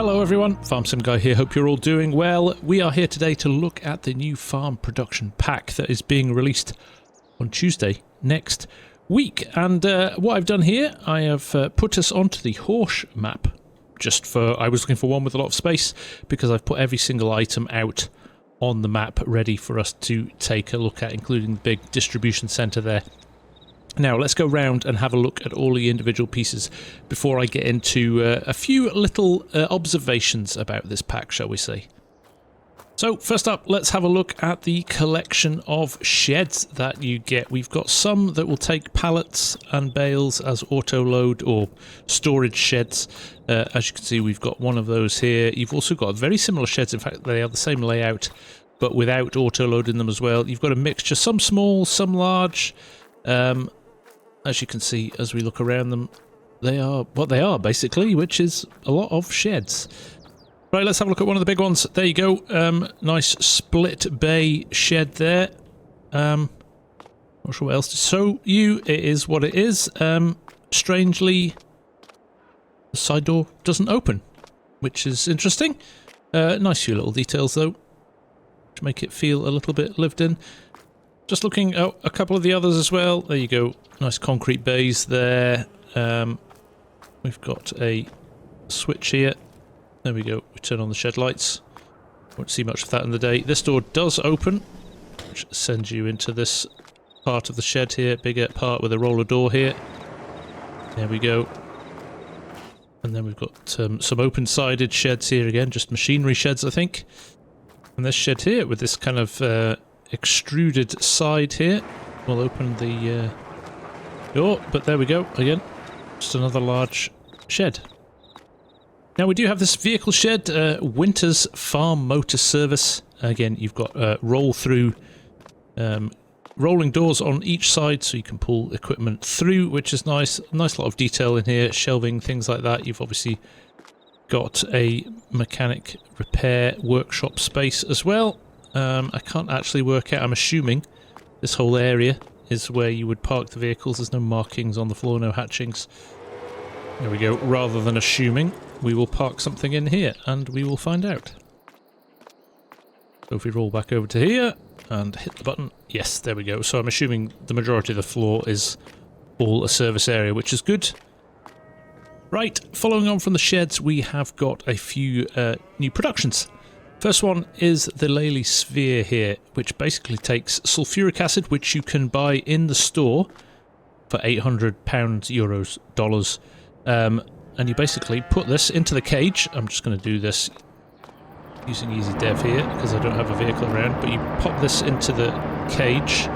Hello everyone, FarmSimGuy here, hope you're all doing well. We are here today to look at the new farm production pack that is being released on Tuesday next week. And what I've done here, I have put us onto the horse map. I was looking for one with a lot of space because I've put every single item out on the map ready for us to take a look at, including the big distribution centre there. Now let's go round and have a look at all the individual pieces before I get into a few little observations about this pack, shall we say. So first up, let's have a look at the collection of sheds that you get. We've got some that will take pallets and bales as auto load or storage sheds. As you can see, we've got one of those here. You've also got very similar sheds. In fact, they are the same layout, but without auto load in them as well. You've got a mixture, some small, some large. As you can see, as we look around them, they are what they are, basically, which is a lot of sheds. Right, let's have a look at one of the big ones. There you go. Nice split bay shed there. Not sure what else to show you. It is what it is. Strangely, the side door doesn't open, which is interesting. Nice few little details, though, to make it feel a little bit lived in. Just looking at a couple of the others as well. There you go. Nice concrete bays there. We've got a switch here. There we go. We turn on the shed lights. Won't see much of that in the day. This door does open, which sends you into this part of the shed here. Bigger part with a roller door here. There we go. And then we've got some open-sided sheds here again. Just machinery sheds, I think. And this shed here with this kind of extruded side here will open the door, but there we go again, just another large shed. Now we do have this vehicle shed, Winter's Farm Motor Service. Again, you've got roll through rolling doors on each side so you can pull equipment through, which is nice. Nice lot of detail in here, shelving, things like that. You've obviously got a mechanic repair workshop space as well. I can't actually work out. I'm assuming this whole area is where you would park the vehicles. There's no markings on the floor, no hatchings. There we go. Rather than assuming, we will park something in here and we will find out. So if we roll back over to here and hit the button, yes, there we go. So I'm assuming the majority of the floor is all a service area, which is good. Right, following on from the sheds, we have got a few new productions. First one is the Lely Sphere here, which basically takes sulfuric acid, which you can buy in the store for £800, euros, dollars. And you basically put this into the cage. I'm just going to do this using Easy Dev here because I don't have a vehicle around, but you pop this into the cage.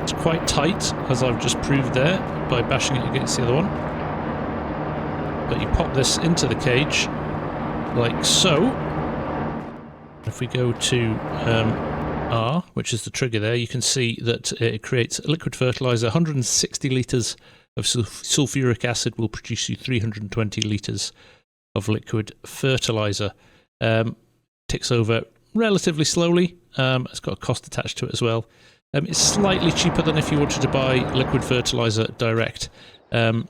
It's quite tight, as I've just proved there by bashing it against the other one. But you pop this into the cage like so. If we go to R, which is the trigger there, you can see that it creates liquid fertilizer. 160 litres of sulfuric acid will produce you 320 litres of liquid fertilizer. Ticks over relatively slowly. It's got a cost attached to it as well. It's slightly cheaper than if you wanted to buy liquid fertilizer direct. And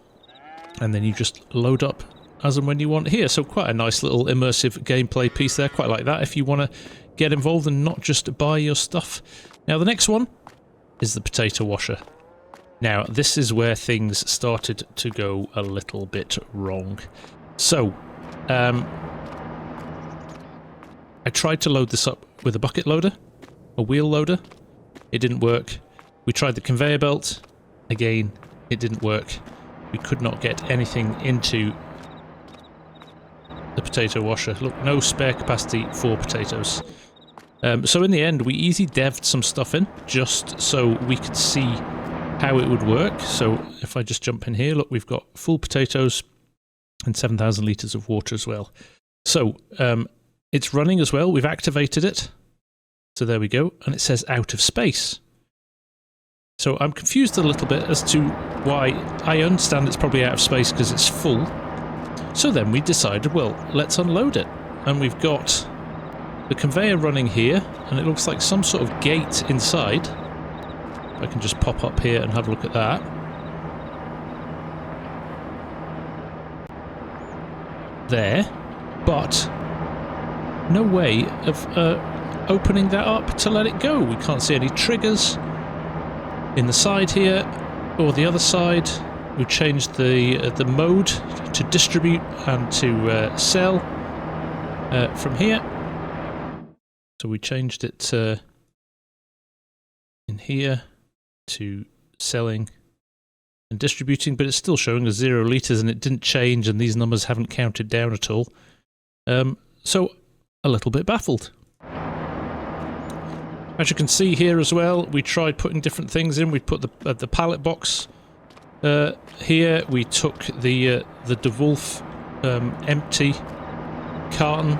then you just load up as and when you want here. So quite a nice little immersive gameplay piece there. Quite like that if you want to get involved and not just buy your stuff. Now the next one is the potato washer. Now this is where things started to go a little bit wrong. So I tried to load this up with a bucket loader, a wheel loader. It didn't work. We tried the conveyor belt. Again, it didn't work. We could not get anything into the potato washer. Look, no spare capacity for potatoes. So in the end, we easy devved some stuff in just so we could see how it would work. So if I just jump in here, look, we've got full potatoes and 7,000 litres of water as well. So it's running as well. We've activated it. So there we go. And it says out of space. So I'm confused a little bit as to why. I understand it's probably out of space because it's full. So then we decided, well, let's unload it. And we've got the conveyor running here, and it looks like some sort of gate inside. I can just pop up here and have a look at that. There. but no way of opening that up to let it go. We can't see any triggers in the side here or the other side. We changed the mode to distribute and to sell from here. So we changed it in here to selling and distributing, but it's still showing us 0 litres and it didn't change, and these numbers haven't counted down at all. So a little bit baffled. As you can see here as well, we tried putting different things in. We put the pallet box here. We took the DeWolf empty carton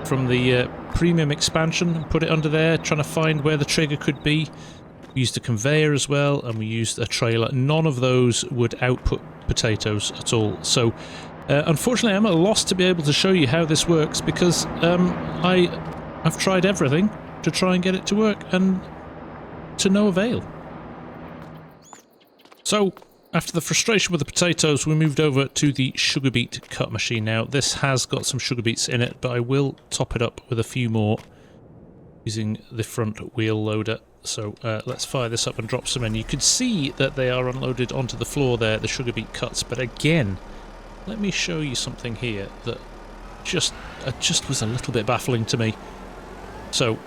from the premium expansion and put it under there, trying to find where the trigger could be. We used a conveyor as well, and we used a trailer. None of those would output potatoes at all. So unfortunately I'm at a loss to be able to show you how this works, because I've tried everything to try and get it to work, and to no avail. So after the frustration with the potatoes, we moved over to the sugar beet cut machine. Now this has got some sugar beets in it, but I will top it up with a few more using the front wheel loader. So let's fire this up and drop some in. You can see that they are unloaded onto the floor there, the sugar beet cuts, but again, let me show you something here that just was a little bit baffling to me. So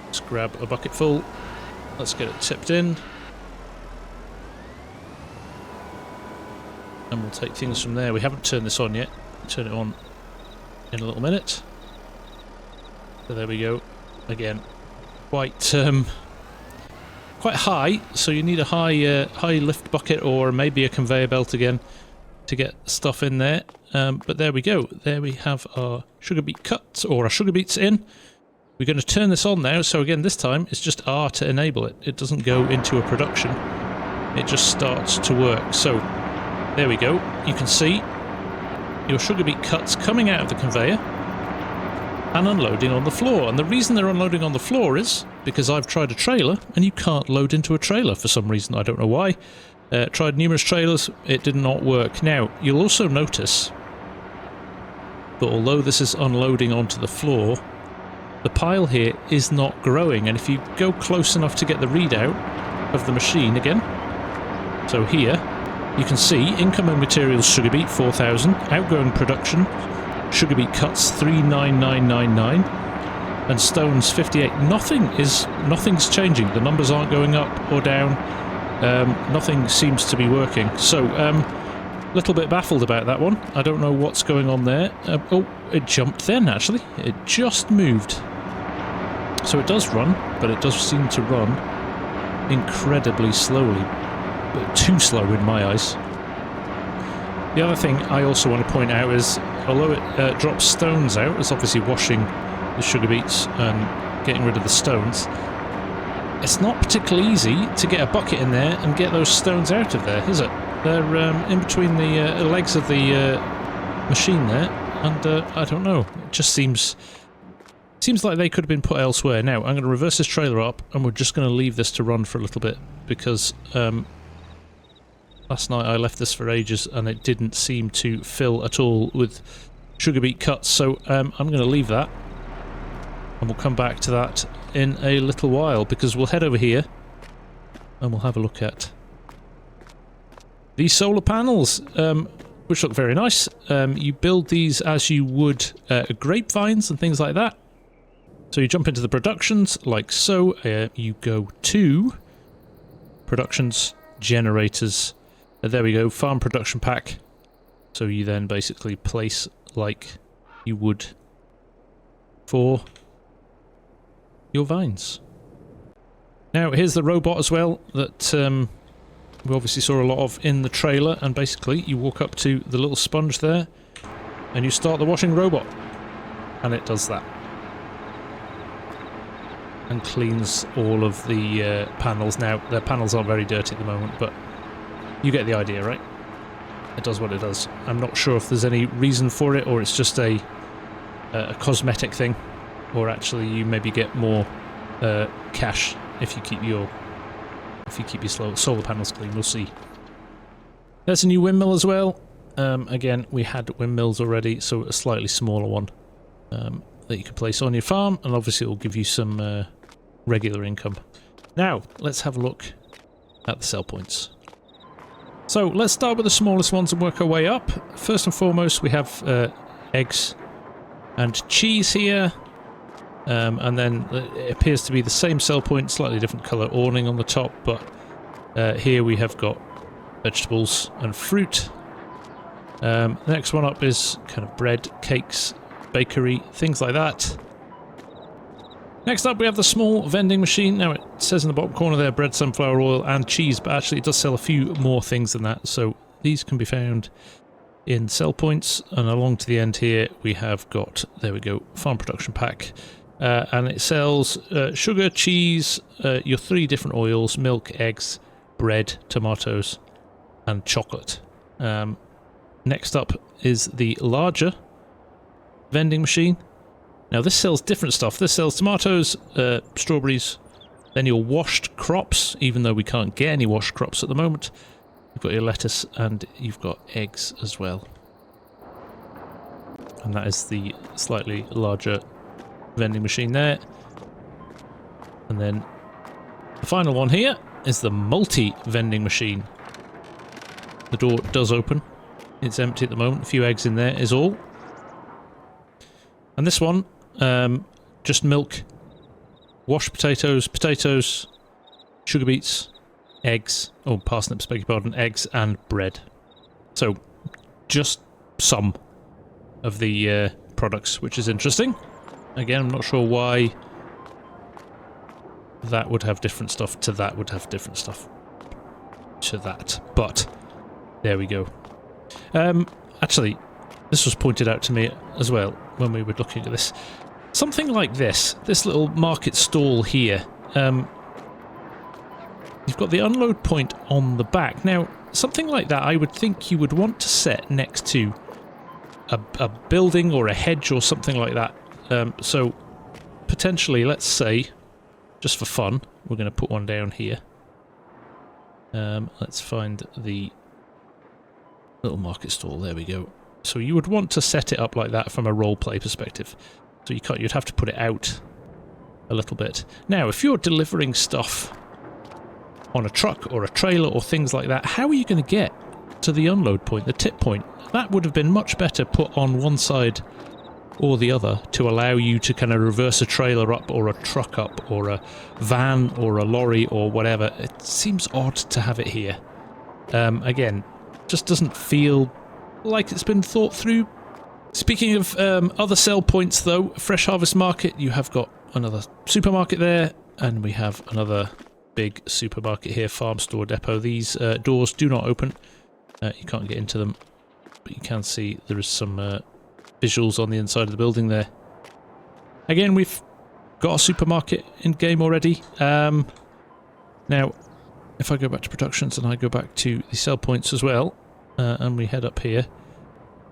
let's grab a bucket full, let's get it tipped in, and we'll take things from there. We haven't turned this on yet. Turn it on in a little minute. So there we go. Again, quite high, so you need a high lift bucket or maybe a conveyor belt again to get stuff in there. But there we go. There we have our sugar beet cuts, or our sugar beets in. We're going to turn this on now. So again, this time it's just R to enable it. It doesn't go into a production. It just starts to work. So there we go. You can see your sugar beet cuts coming out of the conveyor and unloading on the floor. And the reason they're unloading on the floor is because I've tried a trailer and you can't load into a trailer for some reason. I don't know why. Tried numerous trailers, it did not work. Now, you'll also notice that although this is unloading onto the floor, the pile here is not growing. And if you go close enough to get the readout of the machine again, so here, you can see incoming materials sugar beet 4,000, outgoing production sugar beet cuts 39999, and stones 58. Nothing's changing. The numbers aren't going up or down. Nothing seems to be working. So little bit baffled about that one. I don't know what's going on there. Oh, it jumped then actually. It just moved. So it does run, but it does seem to run incredibly slowly, but too slow in my eyes. The other thing I also want to point out is, although it drops stones out, it's obviously washing the sugar beets and getting rid of the stones, it's not particularly easy to get a bucket in there and get those stones out of there, is it? They're in between the legs of the machine there, and I don't know, it just seems like they could have been put elsewhere. Now, I'm going to reverse this trailer up, and we're just going to leave this to run for a little bit, because last night I left this for ages and it didn't seem to fill at all with sugar beet cuts, so I'm going to leave that and we'll come back to that in a little while, because we'll head over here and we'll have a look at these solar panels, which look very nice. You build these as you would grapevines and things like that. So you jump into the productions like so, you go to productions, generators. There we go, farm production pack. So you then basically place like you would for your vines. Now here's the robot as well that we obviously saw a lot of in the trailer, and basically you walk up to the little sponge there and you start the washing robot, and it does that and cleans all of the panels. Now the panels aren't very dirty at the moment, but you get the idea, right? It does what it does. I'm not sure if there's any reason for it, or it's just a cosmetic thing, or actually you maybe get more cash if you keep your solar panels clean. We'll see. There's a new windmill as well. again, we had windmills already, so a slightly smaller one that you can place on your farm, and obviously it will give you some regular income. Now, let's have a look at the sell points. So let's start with the smallest ones and work our way up. First and foremost, we have eggs and cheese here, and then it appears to be the same sell point, slightly different colour awning on the top, but here we have got vegetables and fruit. The next one up is kind of bread, cakes, bakery, things like that. Next up we have the small vending machine. Now it says in the bottom corner there bread, sunflower oil and cheese, but actually it does sell a few more things than that, so these can be found in sell points. And along to the end here we have got, there we go, farm production pack, and it sells sugar, cheese, your 3 different oils, milk, eggs, bread, tomatoes and chocolate. Next up is the larger vending machine. Now this sells different stuff. This sells tomatoes, strawberries, then your washed crops, even though we can't get any washed crops at the moment. You've got your lettuce and you've got eggs as well. And that is the slightly larger vending machine there. And then the final one here is the multi-vending machine. The door does open. It's empty at the moment. A few eggs in there is all. And this one, just milk, washed potatoes, sugar beets, eggs, oh, parsnips, beg your pardon, eggs and bread. So, just some of the products, which is interesting. Again, I'm not sure why that would have different stuff to that would have different stuff to that, but there we go. Actually, this was pointed out to me as well when we were looking at this. Something like this little market stall here, you've got the unload point on the back. Now, something like that I would think you would want to set next to a building or a hedge or something like that. So, potentially, let's say, just for fun, we're going to put one down here. Let's find the little market stall, there we go. So you would want to set it up like that from a roleplay perspective. So you can't, you'd have to put it out a little bit. Now, if you're delivering stuff on a truck or a trailer or things like that, how are you going to get to the unload point, the tip point? That would have been much better put on one side or the other to allow you to kind of reverse a trailer up or a truck up or a van or a lorry or whatever. It seems odd to have it here. Again, just doesn't feel like it's been thought through. Speaking of other sell points though, Fresh Harvest Market, you have got another supermarket there, and we have another big supermarket here, Farm Store Depot. These doors do not open. You can't get into them, but you can see there is some visuals on the inside of the building there. Again, we've got a supermarket in game already. Now, if I go back to productions and I go back to the sell points as well, and we head up here,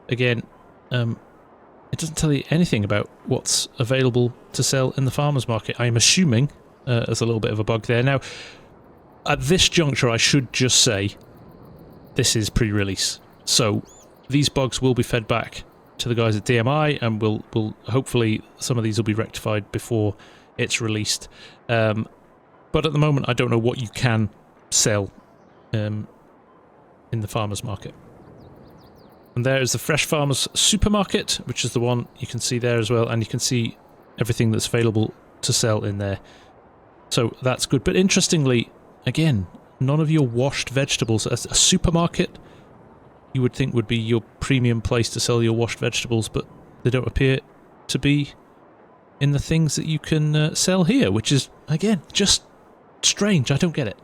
again, it doesn't tell you anything about what's available to sell in the farmer's market. I'm assuming there's a little bit of a bug there. Now, at this juncture, I should just say this is pre-release, so these bugs will be fed back to the guys at DMI, and will hopefully some of these will be rectified before it's released. But at the moment, I don't know what you can sell in the farmer's market. And there is the Fresh Farmers Supermarket, which is the one you can see there as well, and you can see everything that's available to sell in there. So that's good. But interestingly, again, none of your washed vegetables. A supermarket, you would think, would be your premium place to sell your washed vegetables, but they don't appear to be in the things that you can sell here, which is, again, just strange. I don't get it.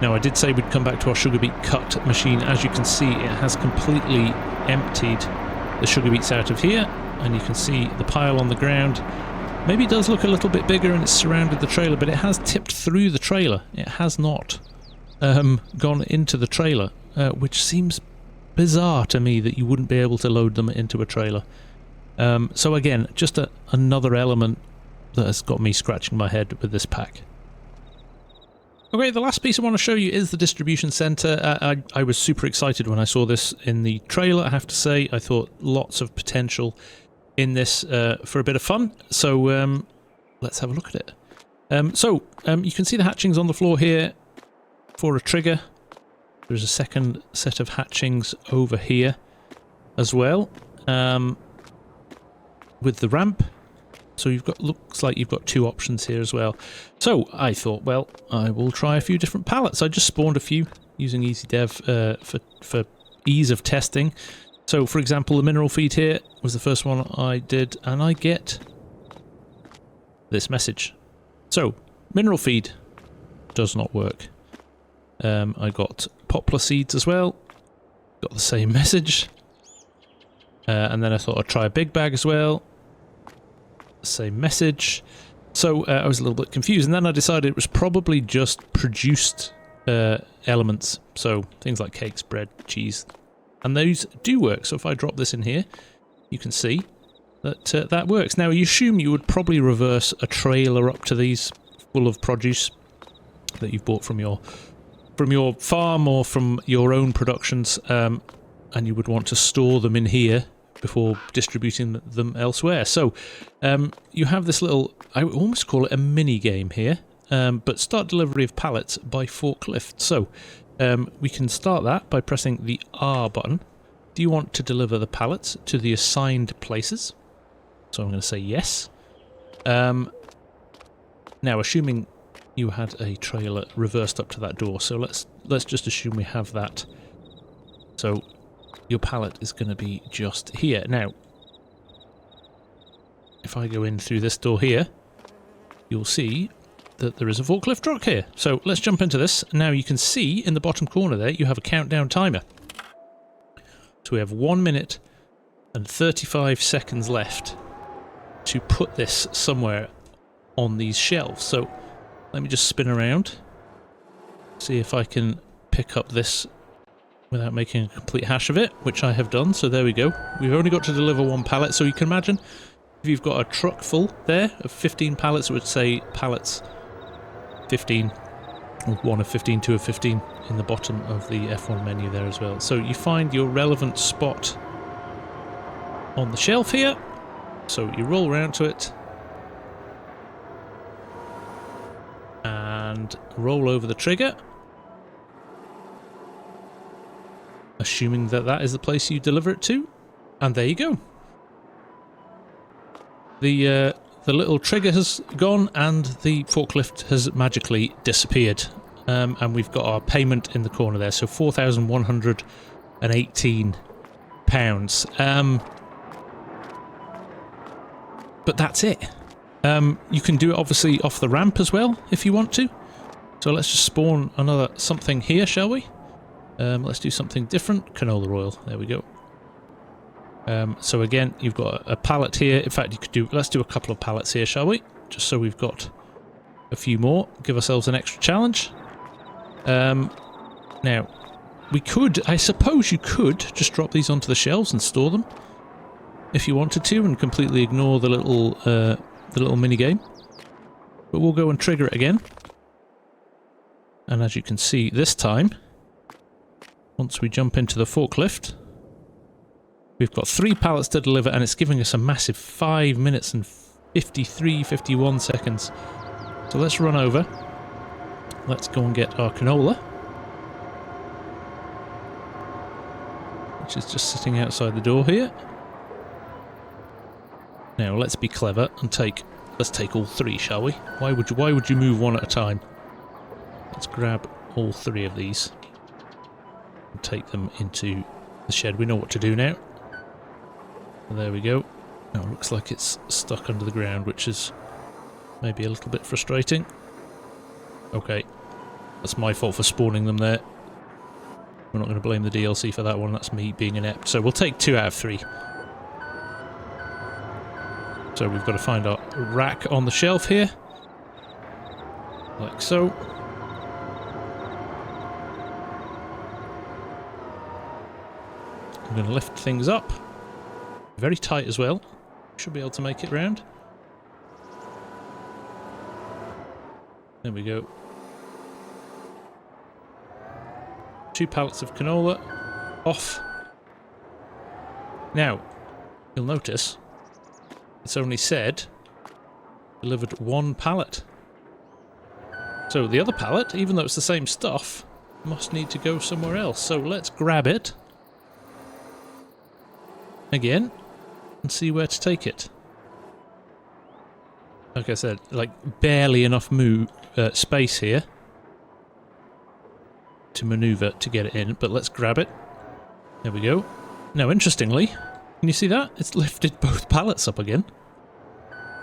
Now, I did say we'd come back to our sugar beet cut machine. As you can see, it has completely emptied the sugar beets out of here, and you can see the pile on the ground. Maybe it does look a little bit bigger and it's surrounded the trailer, but it has tipped through the trailer. It has not gone into the trailer, which seems bizarre to me that you wouldn't be able to load them into a trailer. So again, just another element that has got me scratching my head with this pack. Okay, the last piece I want to show you is the distribution centre. I was super excited when I saw this in the trailer, I have to say. I thought lots of potential in this for a bit of fun. So let's have a look at it. You can see the hatchings on the floor here for a trigger. There's a second set of hatchings over here as well, with the ramp. So you've got, looks like you've got two options here as well. So I thought, well, I will try a few different pallets. I just spawned a few using EasyDev for ease of testing. So for example, the mineral feed here was the first one I did, and I get this message. So mineral feed does not work. I got poplar seeds as well. Got the same message. And then I thought I'd try a big bag as well. Same message. So I was a little bit confused, and then I decided it was probably just produced elements. So things like cakes, bread, cheese. And those do work. So if I drop this in here, you can see that that works. Now you assume you would probably reverse a trailer up to these full of produce that you've bought from your farm or from your own productions, and you would want to store them in here before distributing them elsewhere. So you have this little, I would almost call it a mini game here, but start delivery of pallets by forklift. So we can start that by pressing the R button. Do you want to deliver the pallets to the assigned places? So I'm going to say yes. Now assuming you had a trailer reversed up to that door, so let's just assume we have that. So your pallet is going to be just here. Now, if I go in through this door here, you'll see that there is a forklift truck here. So let's jump into this. Now you can see in the bottom corner there, you have a countdown timer. So we have 1 minute and 35 seconds left to put this somewhere on these shelves. So let me just spin around, see if I can pick up this without making a complete hash of it, which I have done. So there we go. We've only got to deliver one pallet, so you can imagine if you've got a truck full there of 15 pallets, it would say pallets 15, or 1 of 15, 2 of 15 in the bottom of the F1 menu there as well. So you find your relevant spot on the shelf here, so you roll around to it and roll over the trigger, assuming that that is the place you deliver it to, and there you go. The little trigger has gone and the forklift has magically disappeared, and we've got our payment in the corner there, so £4,118. But that's it. You can do it obviously off the ramp as well if you want to. So let's just spawn another something here, shall we? Let's do something different. Canola oil. There we go. So again, you've got a pallet here. In fact, you could do. Let's do a couple of pallets here, shall we? Just so we've got a few more. Give ourselves an extra challenge. Now, we could. I suppose you could just drop these onto the shelves and store them, if you wanted to, and completely ignore the little mini game. But we'll go and trigger it again. And as you can see this time, once we jump into the forklift, we've got 3 pallets to deliver, and it's giving us a massive 5 minutes and 51 seconds. So let's run over. Let's go and get our canola, which is just sitting outside the door here. Now let's be clever and let's take all 3, shall we? Why would you move one at a time? Let's grab all 3 of these and take them into the shed. We know what to do now. There we go. Now it looks like it's stuck under the ground, which is maybe a little bit frustrating. Okay, that's my fault for spawning them there. We're not going to blame the DLC for that one, that's me being inept. So we'll take 2 out of 3. So we've got to find our rack on the shelf here, like so. I'm going to lift things up. Very tight as well. Should be able to make it round. There we go. 2 pallets of canola off. Now, you'll notice it's only said delivered 1 pallet. So the other pallet, even though it's the same stuff, must need to go somewhere else. So let's grab it again and see where to take it. Like I said, like barely enough space here to maneuver to get it in, but let's grab it. There we go. Now, interestingly, can you see that? It's lifted both pallets up again.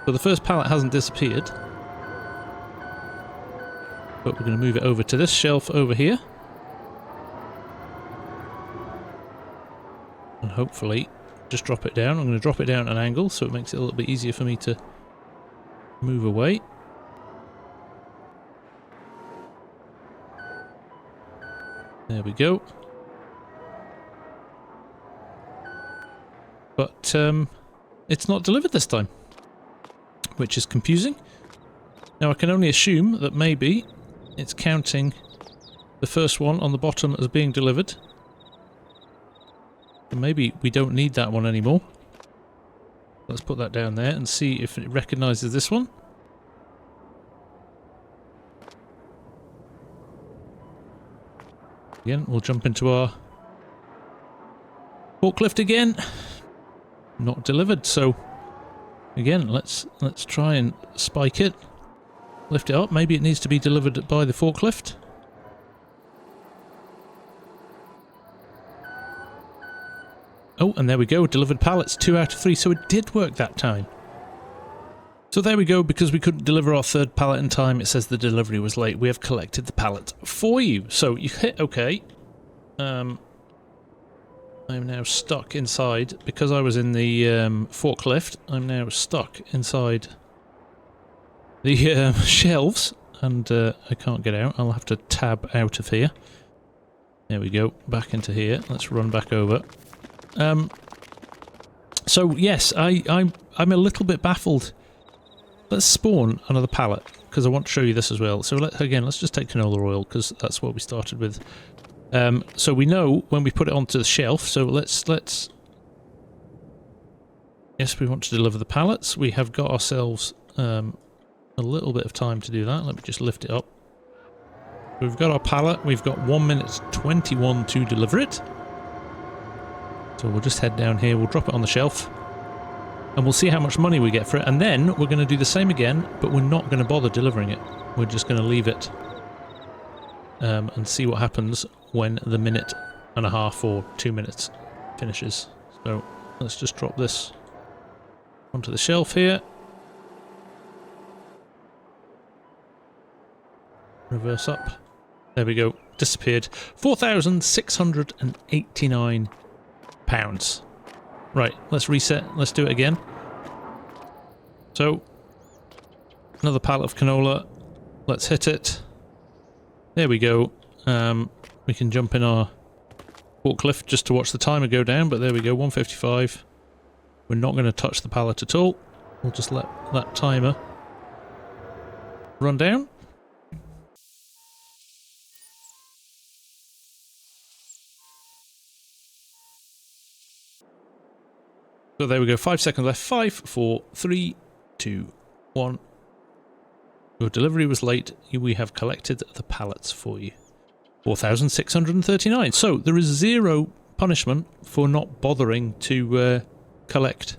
So the first pallet hasn't disappeared. But we're going to move it over to this shelf over here. And hopefully just drop it down. I'm going to drop it down at an angle so it makes it a little bit easier for me to move away. There we go. But it's not delivered this time, which is confusing. Now I can only assume that maybe it's counting the first one on the bottom as being delivered. And maybe we don't need that one anymore. Let's put that down there and see if it recognises this one. Again, we'll jump into our forklift again. Not delivered, so again, let's try and spike it. Lift it up. Maybe it needs to be delivered by the forklift. Oh, and there we go. Delivered pallets, 2 out of 3. So it did work that time. So there we go. Because we couldn't deliver our 3rd pallet in time, it says the delivery was late. We have collected the pallet for you. So you hit OK. I'm now stuck inside. Because I was in the forklift, I'm now stuck inside the shelves, and I can't get out. I'll have to tab out of here. There we go, back into here. Let's run back over. So yes, I'm a little bit baffled. Let's spawn another pallet because I want to show you this as well. So let's just take canola oil because that's what we started with. So we know when we put it onto the shelf. So let's. Yes, we want to deliver the pallets. We have got ourselves a little bit of time to do that. Let me just lift it up. We've got our pallet. We've got 1 minute 21 to deliver it. So we'll just head down here. We'll drop it on the shelf. And we'll see how much money we get for it. And then we're going to do the same again, but we're not going to bother delivering it. We're just going to leave it and see what happens when the 1.5 minutes or 2 minutes finishes. So let's just drop this onto the shelf here. Reverse up. There we go. Disappeared. £4,689. Right, let's reset. Let's do it again. So, another pallet of canola. Let's hit it. There we go. We can jump in our forklift just to watch the timer go down, but there we go, 1:55. We're not going to touch the pallet at all. We'll just let that timer run down. So there we go, 5 seconds left. 5, 4, 3, 2, 1. Your delivery was late. We have collected the pallets for you. 4,639. So there is 0 punishment for not bothering to collect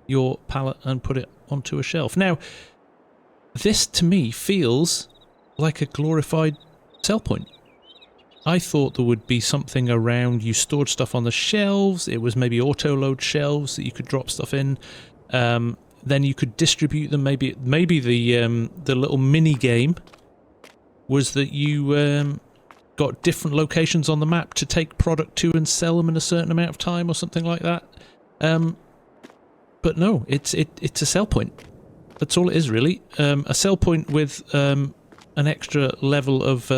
your pallet and put it onto a shelf. Now, this to me feels like a glorified sell point. I thought there would be something around you stored stuff on the shelves. It was maybe auto-load shelves that you could drop stuff in. Then you could distribute them. Maybe the little mini game was that you got different locations on the map to take product to and sell them in a certain amount of time or something like that. But no, it's a sell point. That's all it is, really. A sell point with an extra level of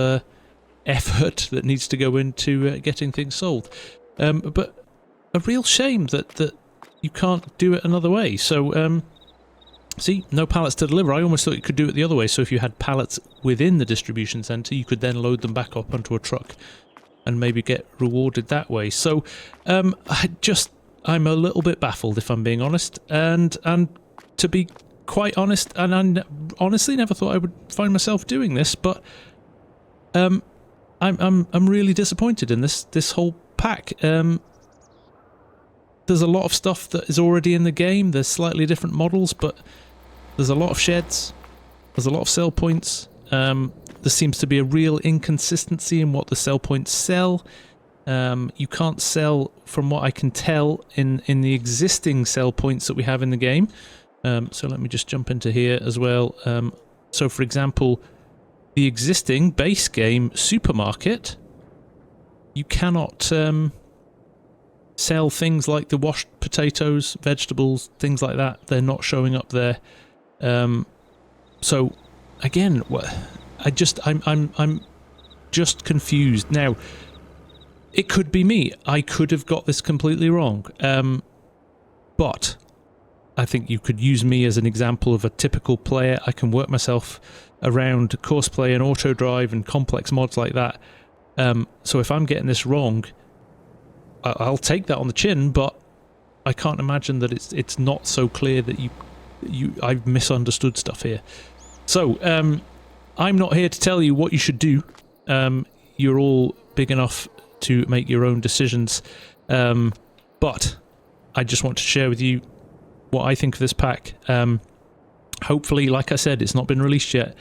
effort that needs to go into getting things sold. But a real shame that you can't do it another way. So, see, no pallets to deliver. I almost thought you could do it the other way. So if you had pallets within the distribution centre, you could then load them back up onto a truck and maybe get rewarded that way. So I'm a little bit baffled, if I'm being honest, and to be quite honest, and I honestly never thought I would find myself doing this, but I'm really disappointed in this whole pack. There's a lot of stuff that is already in the game. There's slightly different models, but there's a lot of sheds. There's a lot of sell points. There seems to be a real inconsistency in what the sell points sell. You can't sell, from what I can tell, in the existing sell points that we have in the game. So let me just jump into here as well. So for example, the existing base game supermarket, you cannot sell things like the washed potatoes, vegetables, things like that. They're not showing up there. So again, I'm just confused. Now, it could be me. I could have got this completely wrong. But I think you could use me as an example of a typical player. I can work myself around course play and auto drive and complex mods like that. So if I'm getting this wrong, I'll take that on the chin, but I can't imagine that it's not so clear that I've misunderstood stuff here. So I'm not here to tell you what you should do. You're all big enough to make your own decisions, but I just want to share with you what I think of this pack. Hopefully, like I said, it's not been released yet.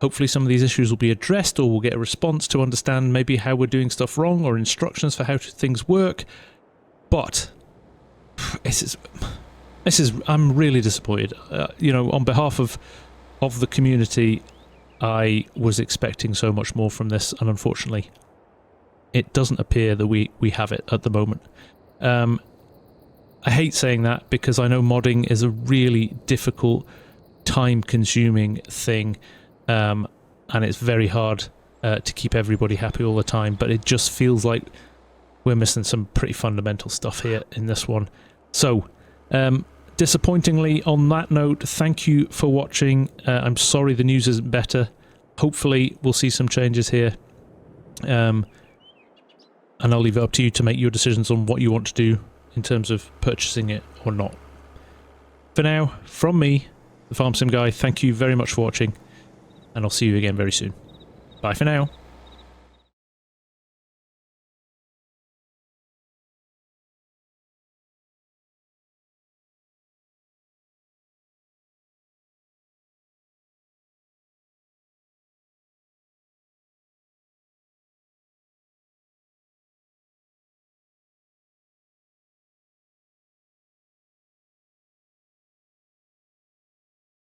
Hopefully some of these issues will be addressed, or we'll get a response to understand maybe how we're doing stuff wrong, or instructions for how things work. But this is I'm really disappointed. You know, on behalf of the community, I was expecting so much more from this, and unfortunately it doesn't appear that we have it at the moment. I hate saying that because I know modding is a really difficult, time-consuming thing. And it's very hard to keep everybody happy all the time, but it just feels like we're missing some pretty fundamental stuff here in this one. So, disappointingly, on that note, thank you for watching. I'm sorry the news isn't better. Hopefully we'll see some changes here. And I'll leave it up to you to make your decisions on what you want to do in terms of purchasing it or not. For now, from me, the FarmSim Guy, thank you very much for watching, and I'll see you again very soon. Bye for now.